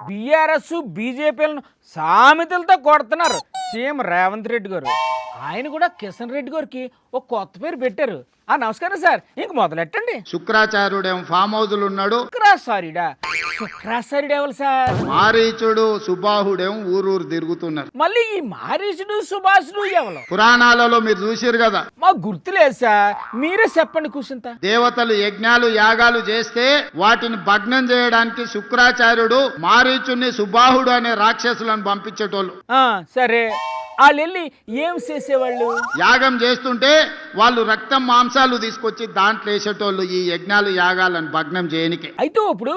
BRS బీజేపీలను సామెతలతో కొడుతున్నారు CM Revanth Reddy గారు. ఆయన కూడా కిషన్ రెడ్డి గారికి ఒక కొత్త పేరు పెట్టారు. నమస్కారం సార్, ఇంక మొదలెట్టండి. శుక్రాచార్యుడేం ఫామ్ హౌజులు ఉన్నాడు. శుక్రాచార్యుడా? శుక్రాచార్యుడు ఎవరు సార్? మారీచుడు సుబాహుడేం ఊరూరు తిరుగుతున్నారు. మళ్ళీ ఈ మారీచుడు సుభాషుడు ఎవరు? పురాణాలలో మీరు చూసిరు కదా. మాకు గుర్తులేదు సార్, మీరే చెప్పండి కూర్చుంత. దేవతలు యజ్ఞాలు యాగాలు చేస్తే వాటిని భగ్నం చేయడానికి శుక్రాచార్యుడు మారీచుని సుబాహుడు అనే రాక్షసులను పంపించేటోళ్ళు. సరే, వాళ్ళు వెళ్ళి ఏం చేసేవాళ్ళు? యాగం చేస్తుంటే వాళ్ళు రక్తం మాంసాలు తీసుకొచ్చి దాంట్లో వేసేటోళ్ళు ఈ యజ్ఞాలు యాగాలను భగ్నం చేయనికే. అయితే ఇప్పుడు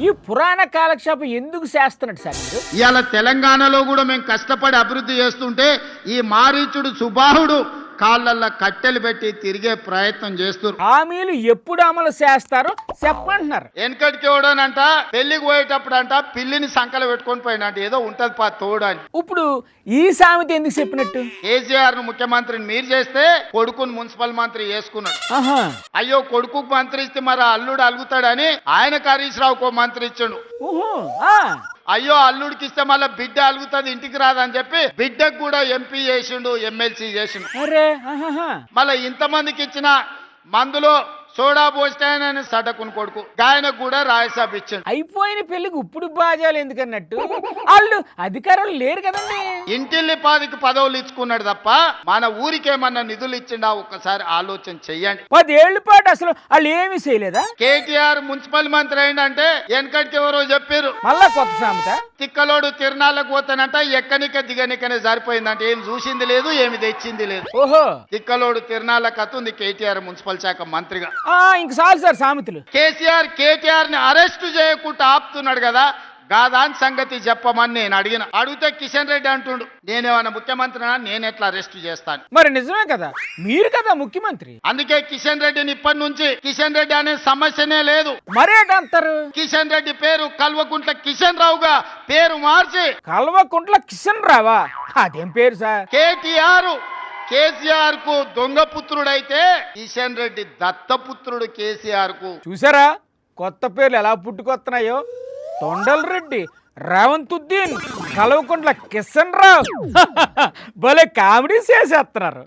ఈ పురాణ కాలక్షేపం ఎందుకు చేస్తున్నట్టు సార్ మీరు? ఇవాళ తెలంగాణలో కూడా మేము కష్టపడి అభివృద్ధి చేస్తుంటే ఈ మారీచుడు సుబాహుడు కాళ్ళల్లో కట్టెలు పెట్టి తిరిగే ప్రయత్నం చేస్తారు. హామీలు ఎప్పుడు అమలు చేస్తారో చెప్పంటున్నారు. వెనకటికి ఎవడోనంట పెళ్లికి పోయేటప్పుడు అంట పిల్లిని సంకల పెట్టుకొని పోయినట్టు ఏదో ఉంటది పా తోడని. ఇప్పుడు ఈ సామెత ఎందుకు చెప్పినట్టు? కేసీఆర్ ను ముఖ్యమంత్రిని మీరు చేస్తే కొడుకుని మున్సిపల్ మంత్రి చేసుకున్నాడు. అయ్యో కొడుకు మంత్రి ఇస్తే మరి అల్లుడు అలుగుతాడని ఆయనకు హరీష్ రావుకో మంత్రి ఇచ్చాడు. అయ్యో అల్లుడికి ఇస్తే మళ్ళీ బిడ్డ అలుగుతుంది ఇంటికి రాదని చెప్పి బిడ్డకు కూడా ఎంపీ చేసిండు, ఎమ్మెల్సీ చేసిండు. మళ్ళీ ఇంతమందికి ఇచ్చిన మందులో సోడా పోస్టాయన సటకుని కొడుకు గాయనకు కూడా రాయసాబ్ ఇచ్చాడు. అయిపోయిన పెళ్లికి ఇప్పుడు బాజాలు ఎందుకన్నట్టు? వాళ్ళు అధికారులు లేరు కదండి. ఇంటిల్లి పాదికి పదవులు ఇచ్చుకున్నాడు తప్ప మన ఊరికేమన్నా నిధులు ఇచ్చిండా ఒక్కసారి ఆలోచన చెయ్యండి. 10 ఏళ్ల పాటు అసలు వాళ్ళు ఏమీ చేయలేదా? కేటీఆర్ మున్సిపల్ మంత్రి అయిందంటే వెనకటికి ఎవరో చెప్పారు మళ్ళా కొత్త సామెత. తిక్కలోడు తిరణాలకు పోతానంట ఎక్కనిక దిగనికనే సరిపోయిందంటే ఏం చూసింది లేదు, ఏమి తెచ్చింది లేదు. ఓహో, తిక్కలోడు తిరణాల కథ ఉంది కేటీఆర్ మున్సిపల్ శాఖ మంత్రిగా. ఇంక చాలు సార్ సామెతలు. కేటీఆర్ ని అరెస్ట్ చేయకుండా ఆపుతున్నాడు కదా, గాదాని సంగతి చెప్పమని నేను అడిగితే కిషన్ రెడ్డి అంటుండు నేనేమన్నా ముఖ్యమంత్రి నేను ఎట్లా అరెస్ట్ చేస్తాను. మరి నిజమే కదా, మీరు కదా ముఖ్యమంత్రి. అందుకే కిషన్ రెడ్డిని ఇప్పటి నుంచి కిషన్ రెడ్డి అనే సమస్యనే లేదు. మరేటంటారు? కిషన్ రెడ్డి పేరు కల్వకుంట్ల కిషన్ రావుగా పేరు మార్చి కల్వకుంట్ల కిషన్ రావా? అదేం పేరు సార్? కేసీఆర్ కు దొంగ పుత్రుడైతే కిషన్ రెడ్డి దత్తపుత్రుడు కేసీఆర్ కు. చూసారా కొత్త పేర్లు ఎలా పుట్టుకొస్తున్నాయో? తొండల్ రెడ్డి, రేవంతుద్దీన్, కల్వకుంట్ల కిషన్ రావు భలే కామెడీ చేసేస్తున్నారు.